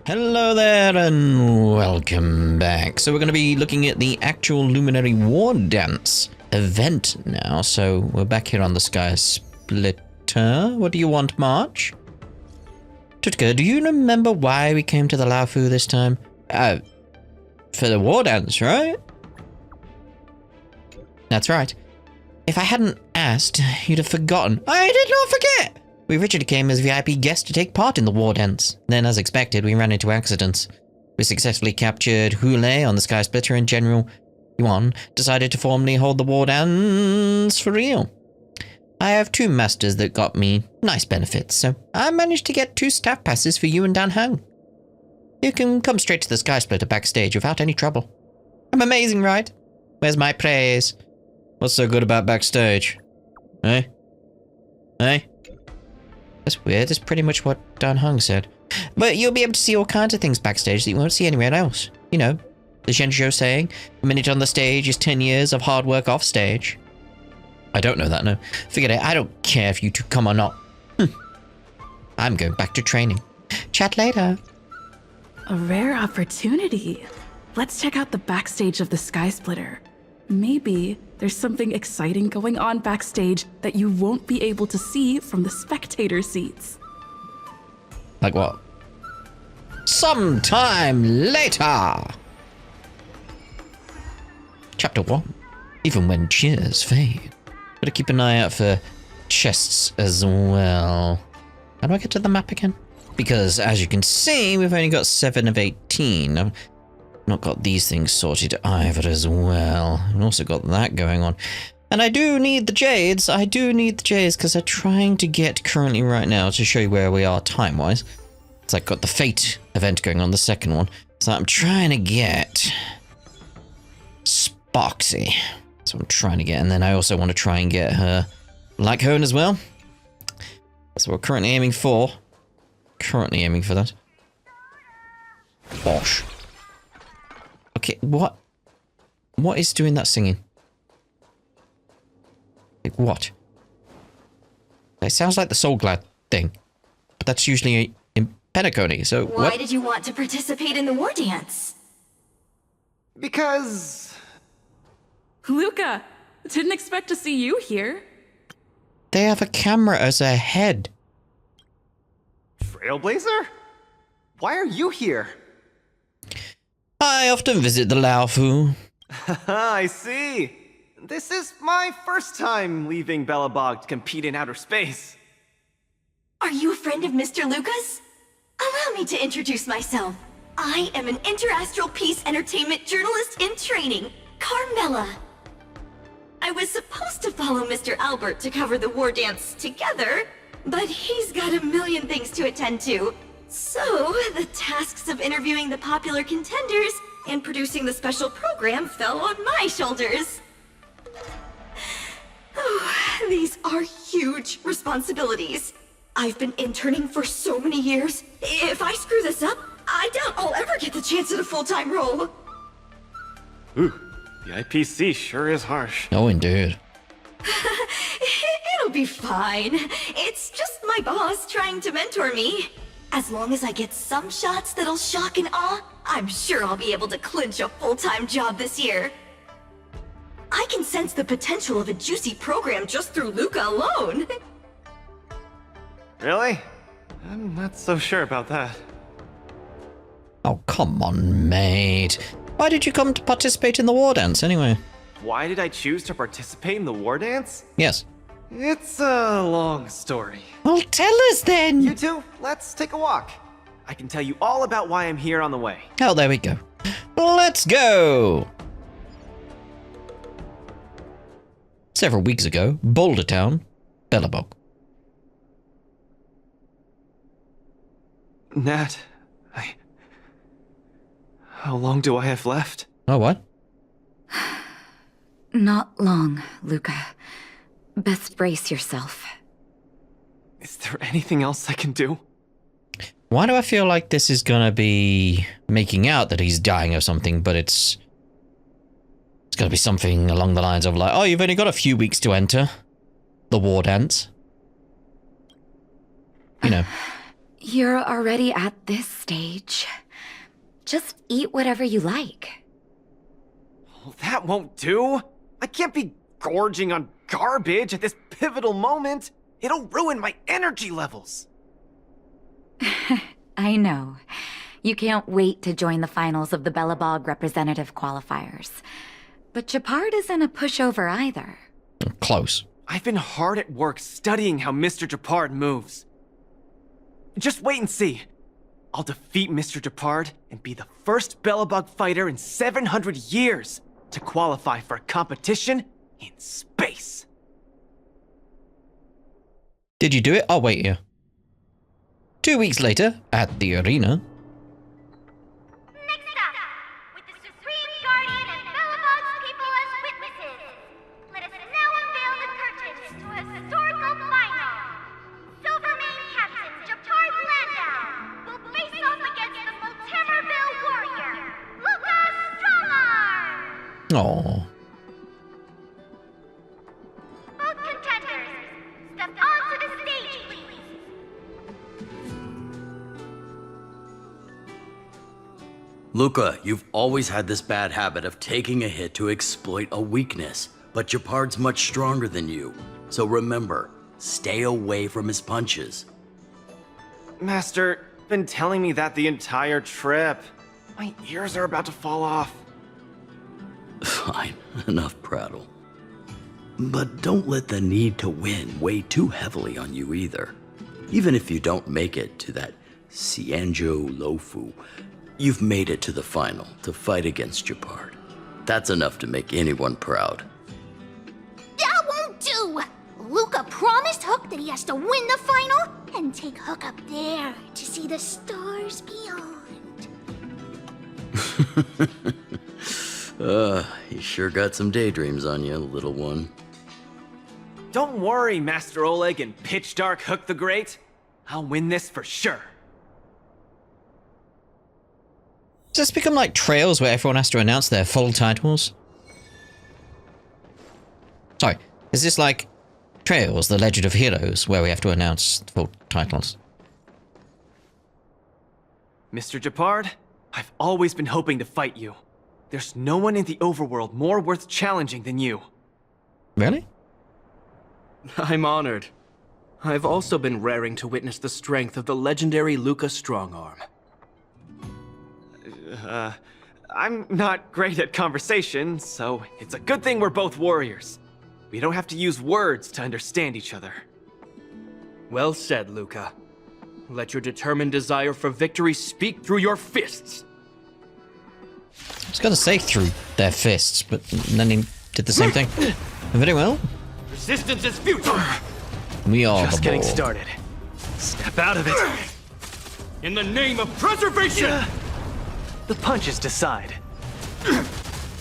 Hello there and welcome back. So we're going to be looking at the actual Luminary Wardance event now. So we're back here on the Sky Splitter. What do you want, March? Tutka, do you remember why we came to the Laofu this time? For the Wardance, right? That's right. If I hadn't asked, you'd have forgotten. I did not forget! We originally came as VIP guests to take part in the Wardance. Then, as expected, we ran into accidents. We successfully captured Hule on the Sky Splitter and General Yuan decided to formally hold the Wardance for real. I have 2 masters that got me nice benefits, so I managed to get 2 staff passes for you and Dan Hang. You can come straight to the Sky Splitter backstage without any trouble. I'm amazing, right? Where's my praise? What's so good about backstage? Eh? Eh? That's weird. That's pretty much what Dan Hung said. But you'll be able to see all kinds of things backstage that you won't see anywhere else. You know, the Zhenzhou saying, a minute on the stage is 10 years of hard work off stage. I don't know that, no. Forget it. I don't care if you 2 come or not. I'm going back to training. Chat later. A rare opportunity. Let's check out the backstage of the Sky Splitter. Maybe there's something exciting going on backstage that you won't be able to see from the spectator seats. Like what? Sometime later! Chapter 1. Even when cheers fade. Gotta keep an eye out for chests as well. How do I get to the map again? Because, as you can see, we've only got 7 of 18. I've not got these things sorted either as well. I've also got that going on. And I do need the Jades. I do need the Jades because they're trying to get currently right now to show you where we are time-wise. It's like got the Fate event going on, the second one. So I'm trying to get Sparksy. That's what I'm trying to get. And then I also want to try and get her Lycone as well. That's what we're currently aiming for. Currently aiming for that. Bosh. Okay, what? What is doing that singing? Like what? It sounds like the Soul Glad thing. But that's usually in Penacony, so Why did you want to participate in the war dance? Because... Luka, didn't expect to see you here. They have a camera as a head. Trailblazer? Why are you here? I often visit the Laofu. I see. This is my first time leaving Belobog to compete in outer space. Are you a friend of Mr. Luka's? Allow me to introduce myself. I am an interastral peace entertainment journalist in training, Carmela. I was supposed to follow Mr. Albert to cover the war dance together, but he's got a million things to attend to. So, the tasks of interviewing the popular contenders and producing the special program fell on my shoulders. Oh, these are huge responsibilities. I've been interning for so many years. If I screw this up, I doubt I'll ever get the chance at a full-time role. Ooh, the IPC sure is harsh. Oh, indeed. It'll be fine. It's just my boss trying to mentor me. As long as I get some shots that'll shock and awe, I'm sure I'll be able to clinch a full-time job this year. I can sense the potential of a juicy program just through Luka alone. Really? I'm not so sure about that. Oh, come on, mate. Why did you come to participate in the war dance anyway? Why did I choose to participate in the war dance? Yes. It's a long story. Well, tell us then. You two, let's take a walk. I can tell you all about why I'm here on the way. Oh, there we go. Let's go. Several weeks ago, Boulder Town, Belobog. Nat, how long do I have left? Oh, what? Not long, Luka. Best brace yourself. Is there anything else I can do? Why do I feel like this is gonna be making out that he's dying of something, but it's gonna be something along the lines of like, oh, you've only got a few weeks to enter the war dance. You know. You're already at this stage. Just eat whatever you like. Well, that won't do. I can't be gorging on garbage at this pivotal moment. It'll ruin my energy levels. I know. You can't wait to join the finals of the Belobog representative qualifiers. But Japard isn't a pushover either. Close. I've been hard at work studying how Mr. Japard moves. Just wait and see. I'll defeat Mr. Japard and be the first Belobog fighter in 700 years to qualify for a competition in space. Did you do it? I'll wait here. 2 weeks later, at the arena. Next up, with the Supreme Guardian and Belobog's people as witnesses, let us now unveil the curtains to a historical final. Silvermane Captain Japard Landau will face off against the Multimerville warrior, Luka Strongarm! Aww. Both contenders, step onto the stage, please. Luka, you've always had this bad habit of taking a hit to exploit a weakness, but Japard's much stronger than you. So remember, stay away from his punches. Master, been telling me that the entire trip. My ears are about to fall off. Fine, enough prattle. But don't let the need to win weigh too heavily on you either. Even if you don't make it to that Xianzhou Lofu, you've made it to the final to fight against Japard. That's enough to make anyone proud. That won't do! Luka promised Hook that he has to win the final and take Hook up there to see the stars beyond. You sure got some daydreams on you, little one. Don't worry, Master Oleg and Pitch Dark Hook the Great. I'll win this for sure. Does this become like Trails where everyone has to announce their full titles? Sorry, is this like Trails, the Legend of Heroes, where we have to announce full titles? Mr. Japard, I've always been hoping to fight you. There's no one in the overworld more worth challenging than you. Really? I'm honored. I've also been raring to witness the strength of the legendary Luka Strongarm. I'm not great at conversation, so it's a good thing we're both warriors. We don't have to use words to understand each other. Well said, Luka. Let your determined desire for victory speak through your fists. I was gonna say through their fists, but then he did the same thing. Very well. Resistance is futile! We are Just the getting ball. started. Step out of it. In the name of preservation! The punches decide.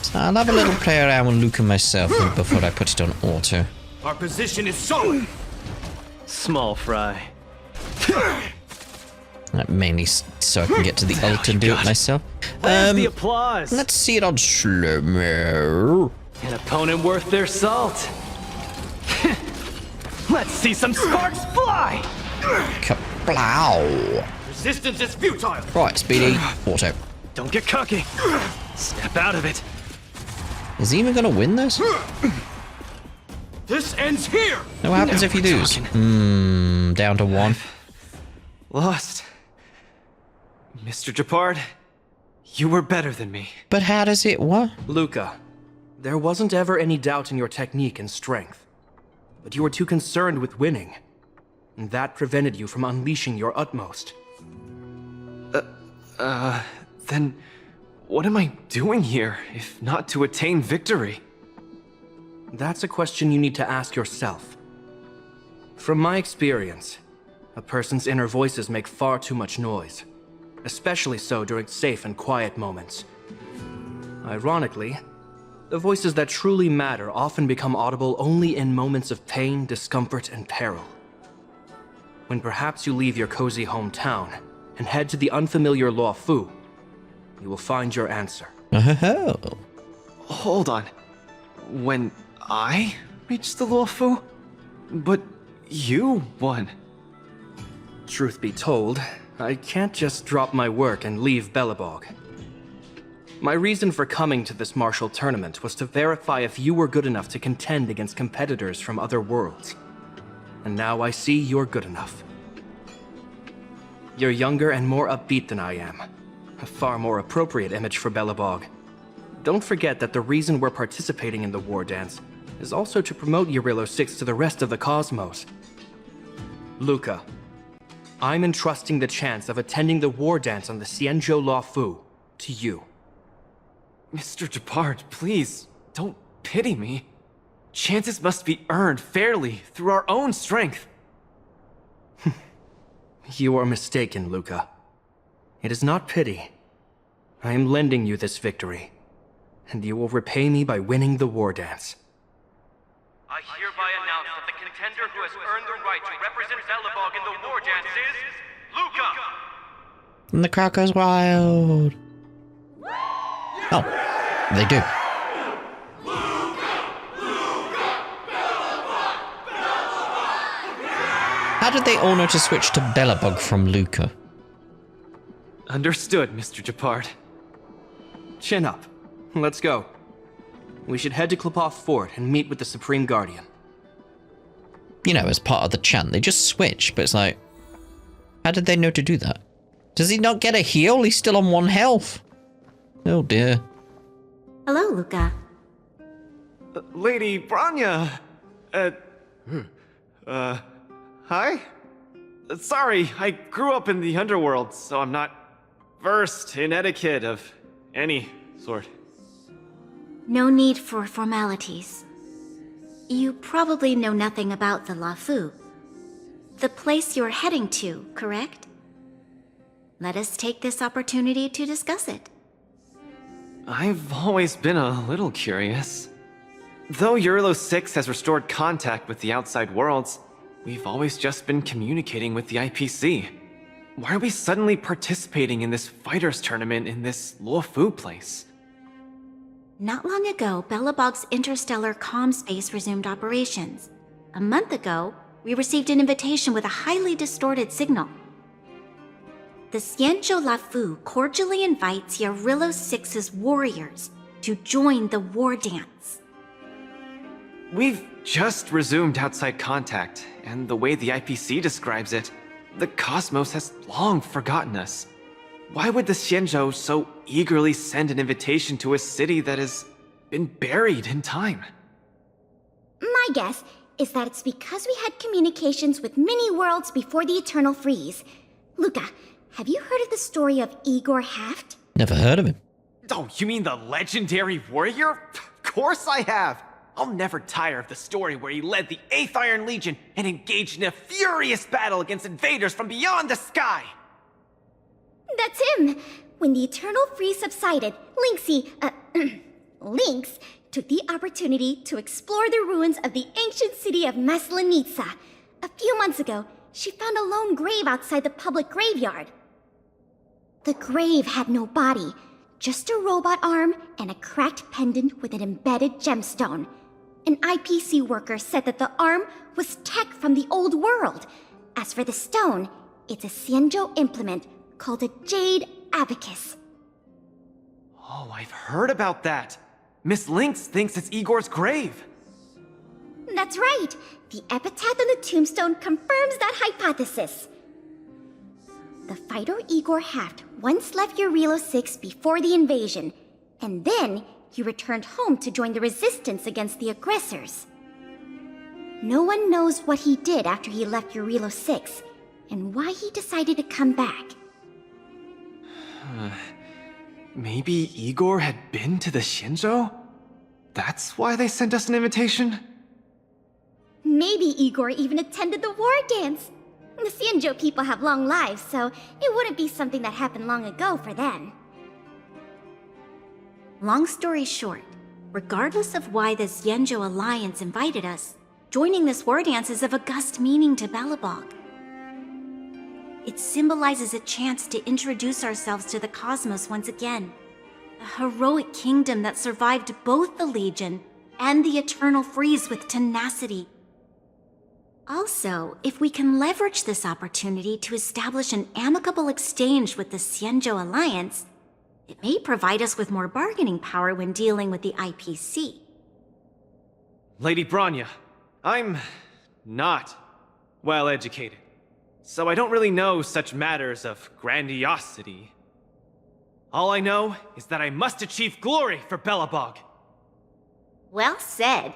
So I'll have a little play around with Luka myself before I put it on auto. Our position is solid! Small fry. Mainly so I can get to the ult and do it myself. Where's the applause? Let's see it on slow-mo. An opponent worth their salt. Let's see some sparks fly! Kablow. Resistance is futile! Right, Speedy, auto. Don't get cocky. Step out of it. Is he even gonna win this? This ends here! Now what happens Now if he we're loses? talking. Down to 1. Lost. Mr. Japard, you were better than me. But how does it what? Luka, there wasn't ever any doubt in your technique and strength. But you were too concerned with winning. And that prevented you from unleashing your utmost. Then what am I doing here, if not to attain victory? That's a question you need to ask yourself. From my experience, a person's inner voices make far too much noise, especially so during safe and quiet moments. Ironically, the voices that truly matter often become audible only in moments of pain, discomfort, and peril. When perhaps you leave your cozy hometown and head to the unfamiliar Luofu, you will find your answer. Oh. Hold on. When I reached the Luofu? But you won. Truth be told, I can't just drop my work and leave Belobog. My reason for coming to this martial tournament was to verify if you were good enough to contend against competitors from other worlds. And now I see you're good enough. You're younger and more upbeat than I am. A far more appropriate image for Belobog. Don't forget that the reason we're participating in the Wardance is also to promote Eurilo 6 to the rest of the cosmos. Luka, I'm entrusting the chance of attending the Wardance on the Xianzhou Luofu to you. Mr. Gepard, please, don't pity me. Chances must be earned fairly through our own strength. You are mistaken, Luka. It is not pity. I am lending you this victory, and you will repay me by winning the Wardance. I hereby announce that the contender who has earned the right to represent Belobog in the Wardance is Luka! And the crowd goes wild. Oh, they do. How did they all know to switch to Belobog from Luka? Understood, Mr. Gepard. Chin up. Let's go. We should head to Klopov Fort and meet with the Supreme Guardian. You know, as part of the chant, they just switch, but it's like, how did they know to do that? Does he not get a heal? He's still on 1 health. Oh dear. Hello, Luka. Lady Branya! Hi? Sorry, I grew up in the underworld, so I'm not versed in etiquette of any sort. No need for formalities. You probably know nothing about the Luofu. The place you're heading to, correct? Let us take this opportunity to discuss it. I've always been a little curious. Though Eurilo 6 has restored contact with the outside worlds, we've always just been communicating with the IPC. Why are we suddenly participating in this fighters tournament in this Luofu place? Not long ago, Belobog's interstellar comm space resumed operations. A month ago, we received an invitation with a highly distorted signal. The Xianzhou Luofu cordially invites Eurilo 6's warriors to join the Wardance. We've just resumed outside contact, and the way the IPC describes it, the cosmos has long forgotten us. Why would the Xianzhou so eagerly send an invitation to a city that has been buried in time? My guess is that it's because we had communications with many worlds before the Eternal Freeze. Luka, have you heard of the story of Igor Haft? Never heard of him. Oh, you mean the legendary warrior? Of course I have! I'll never tire of the story where he led the 8th Iron Legion and engaged in a furious battle against invaders from beyond the sky! That's him! When the Eternal Freeze subsided, Lynx took the opportunity to explore the ruins of the ancient city of Maslenitsa. A few months ago, she found a lone grave outside the public graveyard. The grave had no body, just a robot arm and a cracked pendant with an embedded gemstone. An IPC worker said that the arm was tech from the old world. As for the stone, it's a Xianzhou implement called a Jade Abacus. Oh, I've heard about that. Miss Lynx thinks it's Igor's grave. That's right. The epitaph on the tombstone confirms that hypothesis. The fighter Igor Haft once left Eurilo 6 before the invasion, and then he returned home to join the resistance against the aggressors. No one knows what he did after he left Eurilo 6, and why he decided to come back. Maybe Igor had been to the Xianzhou? That's why they sent us an invitation? Maybe Igor even attended the Wardance. The Xianzhou people have long lives, so it wouldn't be something that happened long ago for them. Long story short, regardless of why the Xianzhou Alliance invited us, joining this Wardance is of august meaning to Belobog. It symbolizes a chance to introduce ourselves to the cosmos once again. A heroic kingdom that survived both the Legion and the Eternal Freeze with tenacity. Also, if we can leverage this opportunity to establish an amicable exchange with the Xianzhou Alliance, it may provide us with more bargaining power when dealing with the IPC. Lady Bronya, I'm not well educated, so I don't really know such matters of grandiosity. All I know is that I must achieve glory for Belobog. Well said.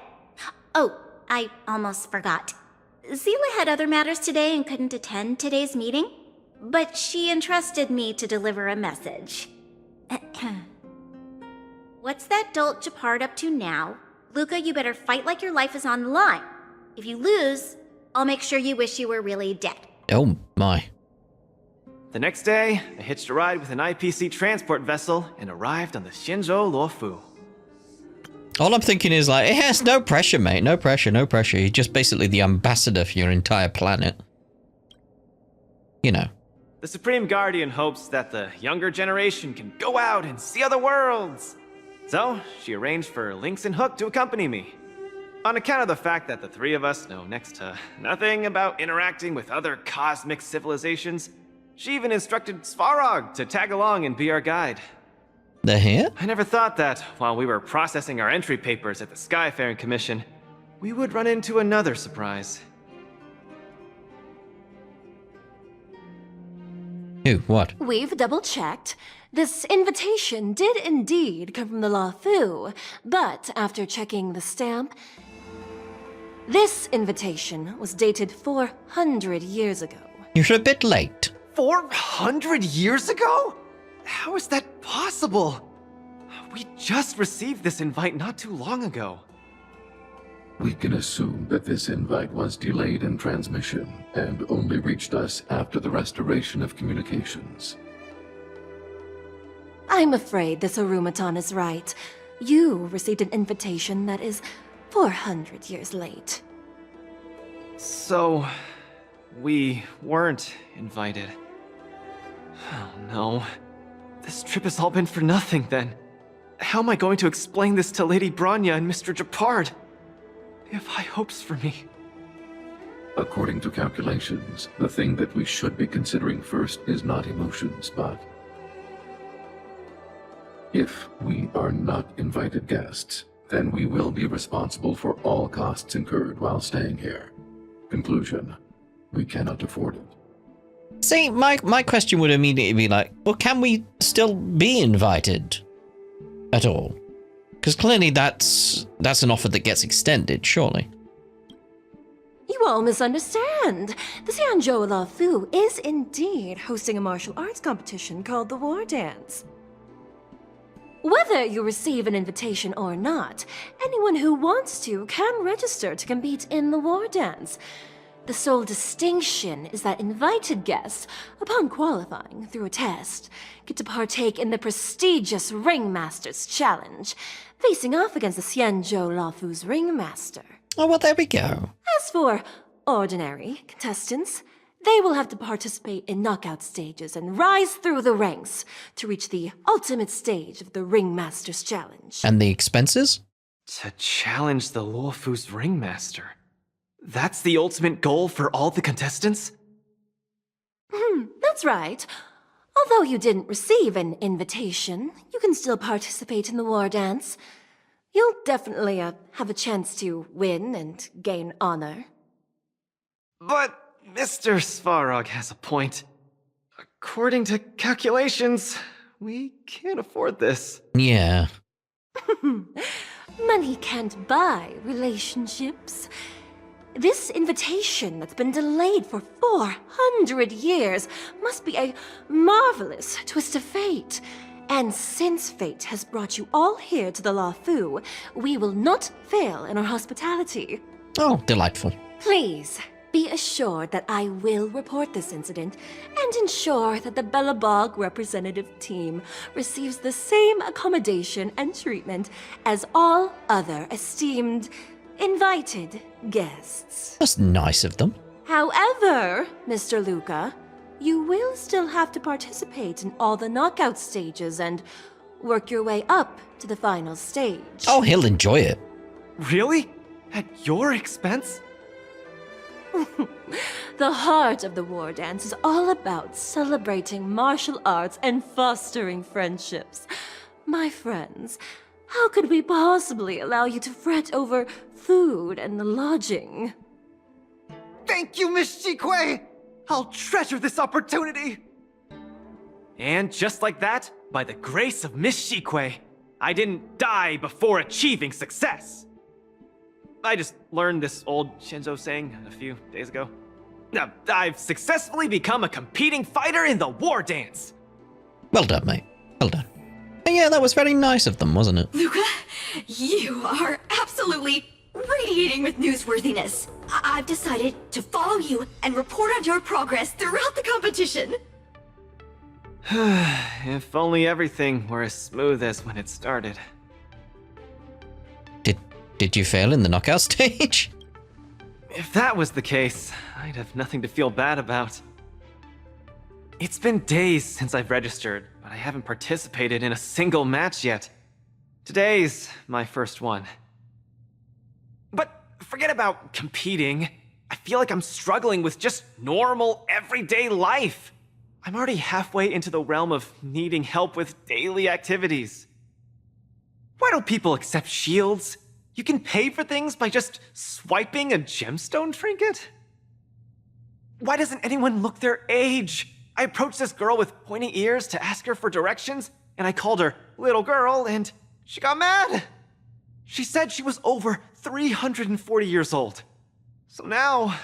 Oh, I almost forgot. Zila had other matters today and couldn't attend today's meeting, but she entrusted me to deliver a message. What's that dolt Japard up to now? Luka, you better fight like your life is on the line. If you lose, I'll make sure you wish you were really dead. Oh my. The next day, I hitched a ride with an IPC transport vessel and arrived on the Xianzhou Luofu. All I'm thinking is like, yes, no pressure, mate. No pressure, no pressure. You're just basically the ambassador for your entire planet. You know. The Supreme Guardian hopes that the younger generation can go out and see other worlds. So, she arranged for Lynx and Hook to accompany me. On account of the fact that the three of us know next to nothing about interacting with other cosmic civilizations, she even instructed Svarog to tag along and be our guide. They're here? I never thought that, while we were processing our entry papers at the Skyfaring Commission, we would run into another surprise. Who? What? We've double-checked. This invitation did indeed come from the Luofu, but after checking the stamp, this invitation was dated 400 years ago. You're a bit late. 400 years ago? How is that possible? We just received this invite not too long ago. We can assume that this invite was delayed in transmission and only reached us after the restoration of communications. I'm afraid this Arumaton is right. You received an invitation that is 400 years late. So, we weren't invited. Oh no. This trip has all been for nothing then. How am I going to explain this to Lady Bronya and Mr. Japard? They have high hopes for me. According to calculations, the thing that we should be considering first is not emotions, but if we are not invited guests, then we will be responsible for all costs incurred while staying here. Conclusion, we cannot afford it. See, my question would immediately be like, well, can we still be invited at all? Because clearly that's an offer that gets extended, surely. You all misunderstand. The Xianzhou Luofu is indeed hosting a martial arts competition called the Wardance. Whether you receive an invitation or not, anyone who wants to can register to compete in the Wardance. The sole distinction is that invited guests, upon qualifying through a test, get to partake in the prestigious Ringmaster's Challenge, facing off against the Xianzhou Luofu's Ringmaster. Oh, well, there we go. As for ordinary contestants, they will have to participate in knockout stages and rise through the ranks to reach the ultimate stage of the Ringmaster's Challenge. And the expenses? To challenge the Luofu's Ringmaster. That's the ultimate goal for all the contestants? That's right. Although you didn't receive an invitation, you can still participate in the Wardance. You'll definitely have a chance to win and gain honor. But Mr. Svarog has a point. According to calculations, we can't afford this. Yeah. Money can't buy relationships. This invitation that's been delayed for 400 years must be a marvelous twist of fate. And since fate has brought you all here to the Luofu, we will not fail in our hospitality. Oh, delightful. Please, be assured that I will report this incident and ensure that the Belobog representative team receives the same accommodation and treatment as all other esteemed invited guests. That's nice of them. However, Mr. Luka, you will still have to participate in all the knockout stages and work your way up to the final stage. Oh, he'll enjoy it. Really? At your expense? The heart of the war dance is all about celebrating martial arts and fostering friendships. My friends, how could we possibly allow you to fret over food and lodging? Thank you, Miss Shikwe! I'll treasure this opportunity! And just like that, by the grace of Miss Shikwe, I didn't die before achieving success! I just learned this old Shinzo saying a few days ago. Now, I've successfully become a competing fighter in the war dance! Well done, mate. Well done. And yeah, that was very nice of them, wasn't it? Luka, you are absolutely radiating with newsworthiness. I've decided to follow you and report on your progress throughout the competition. If only everything were as smooth as when it started. Did you fail in the knockout stage? If that was the case, I'd have nothing to feel bad about. It's been days since I've registered, but I haven't participated in a single match yet. Today's my first one. But forget about competing. I feel like I'm struggling with just normal, everyday life. I'm already halfway into the realm of needing help with daily activities. Why don't people accept shields? You can pay for things by just swiping a gemstone trinket? Why doesn't anyone look their age? I approached this girl with pointy ears to ask her for directions, and I called her little girl, and she got mad. She said she was over 340 years old. So now,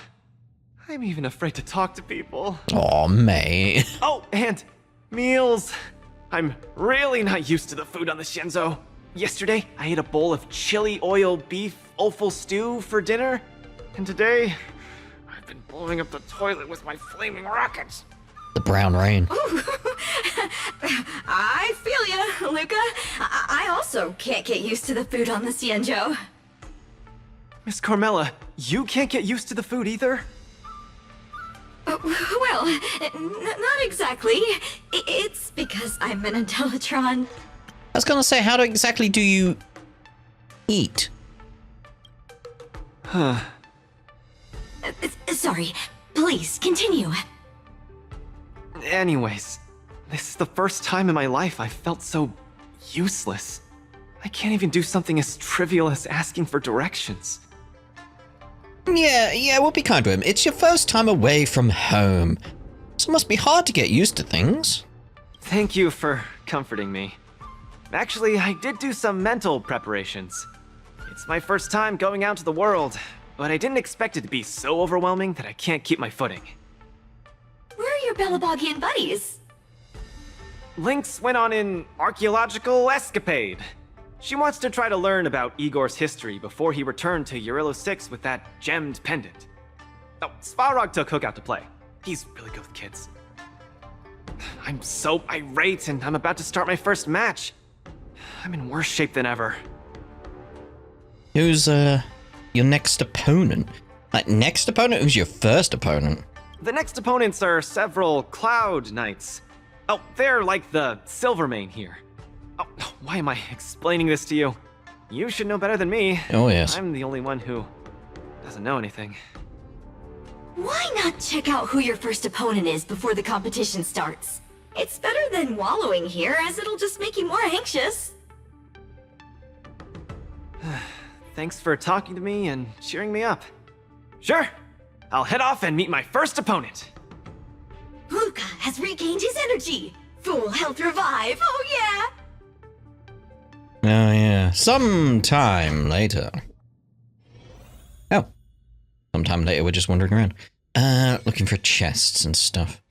I'm even afraid to talk to people. Aw, mate. Oh, and meals. I'm really not used to the food on the Shinzo. Yesterday, I ate a bowl of chili oil beef offal stew for dinner. And today, I've been blowing up the toilet with my flaming rockets. The brown rain. I feel ya, Luka. I also can't get used to the food on the Xianzhou. Miss Carmela, you can't get used to the food either? Well, not exactly. It's because I'm an Intellatron. I was gonna say, how exactly do you eat? Huh. Sorry. Please, continue. Anyways, this is the first time in my life I've felt so useless. I can't even do something as trivial as asking for directions. Yeah, we'll be kind to him. It's your first time away from home, so it must be hard to get used to things. Thank you for comforting me. Actually, I did do some mental preparations. It's my first time going out to the world, but I didn't expect it to be so overwhelming that I can't keep my footing. Where are your Belabogian buddies? Lynx went on an archaeological escapade. She wants to try to learn about Igor's history before he returned to Urilla 6 with that gemmed pendant. Oh, Svarog took Hook out to play. He's really good with kids. I'm so irate and I'm about to start my first match. I'm in worse shape than ever. Who's, your next opponent? Like, next opponent? Who's your first opponent? The next opponents are several Cloud Knights. Oh, they're like the Silvermane here. Oh, why am I explaining this to you? You should know better than me. Oh, yes. I'm the only one who doesn't know anything. Why not check out who your first opponent is before the competition starts? It's better than wallowing here, as it'll just make you more anxious. Thanks for talking to me and cheering me up. Sure, I'll head off and meet my first opponent. Luka has regained his energy. Full health revive, oh yeah! Oh, yeah. Sometime later. Oh. Sometime later, we're just wandering around. Looking for chests and stuff.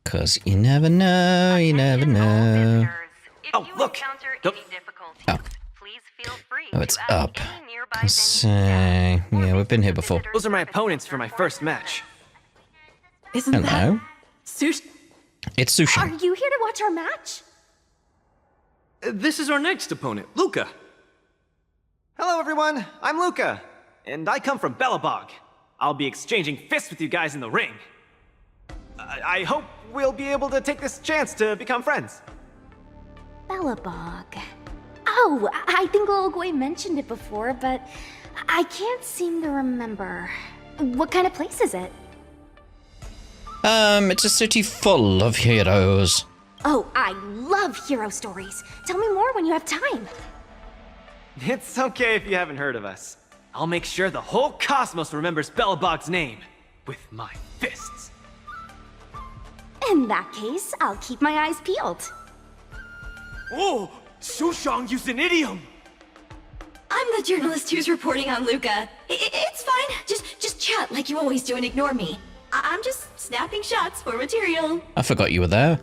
Cause you never know, you never know. Oh, look! Oh. Oh, it's up. Say, yeah, we've been here before. Those are my opponents for my first match. Isn't Hello? that Sushi? It's Sushi. Are you here to watch our match? This is our next opponent, Luka. Hello everyone, I'm Luka, and I come from Belobog. I'll be exchanging fists with you guys in the ring. I hope we'll be able to take this chance to become friends. Belobog. Oh, I think Lil Gui mentioned it before, but I can't seem to remember. What kind of place is it? It's a city full of heroes. Oh, I love hero stories. Tell me more when you have time. It's okay if you haven't heard of us. I'll make sure the whole cosmos remembers Belobog's name with my fists. In that case, I'll keep my eyes peeled. Oh, Sushang used an idiom! I'm the journalist who's reporting on Luka. It's fine. Just chat like you always do and ignore me. I'm just snapping shots for material. I forgot you were there.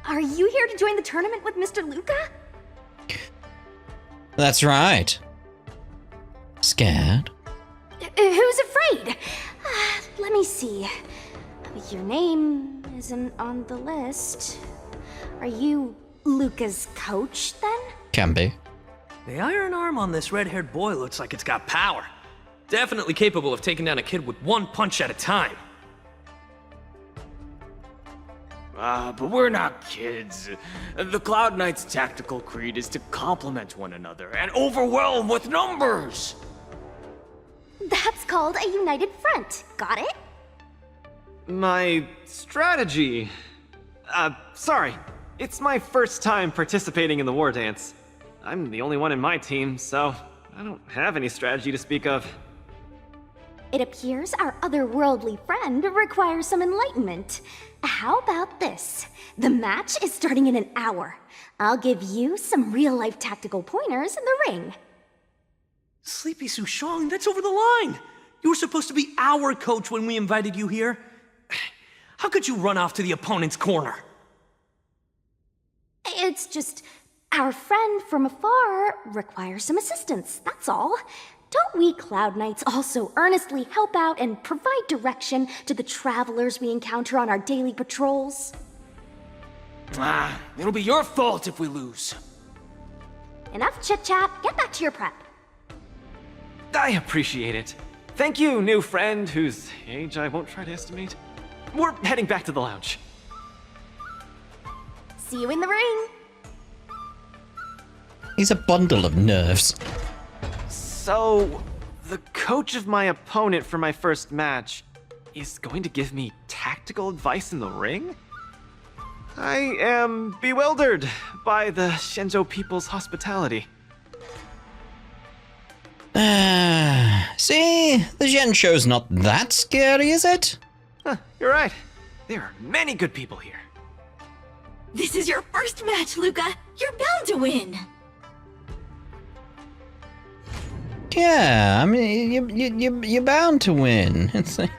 Are you here to join the tournament with Mr. Luka? That's right. Scared? Who's afraid? Let me see. Your name isn't on the list. Are you Luka's coach, then? Can be. The iron arm on this red-haired boy looks like it's got power. Definitely capable of taking down a kid with one punch at a time. But we're not kids. The Cloud Knight's tactical creed is to complement one another and overwhelm with numbers! That's called a united front. Got it? My strategy... sorry. It's my first time participating in the Wardance. I'm the only one in my team, so I don't have any strategy to speak of. It appears our otherworldly friend requires some enlightenment. How about this? The match is starting in an hour. I'll give you some real-life tactical pointers in the ring. Sleepy Sushang, that's over the line! You were supposed to be our coach when we invited you here. How could you run off to the opponent's corner? It's just, our friend from afar requires some assistance, that's all. Don't we Cloud Knights also earnestly help out and provide direction to the travelers we encounter on our daily patrols? It'll be your fault if we lose. Enough chit-chat, get back to your prep. I appreciate it. Thank you, new friend, whose age I won't try to estimate. We're heading back to the lounge. See you in the ring. He's a bundle of nerves. So, the coach of my opponent for my first match is going to give me tactical advice in the ring? I am bewildered by the Shenzhou people's hospitality. See? The Zhenshou's not that scary, is it? Huh, you're right. There are many good people here. This is your first match, Luka. You're bound to win. Yeah, I mean, you're bound to win. It's like,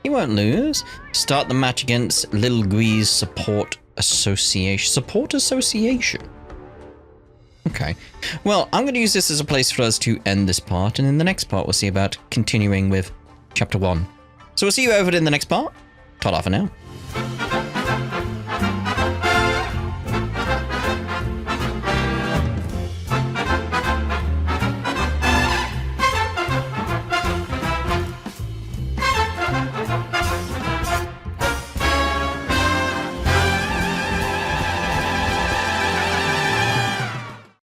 you won't lose. Start the match against Little Grease Support Association. Support Association. Okay. Well, I'm going to use this as a place for us to end this part, and in the next part we'll see about continuing with Chapter 1. So we'll see you over in the next part. Ta-da for now.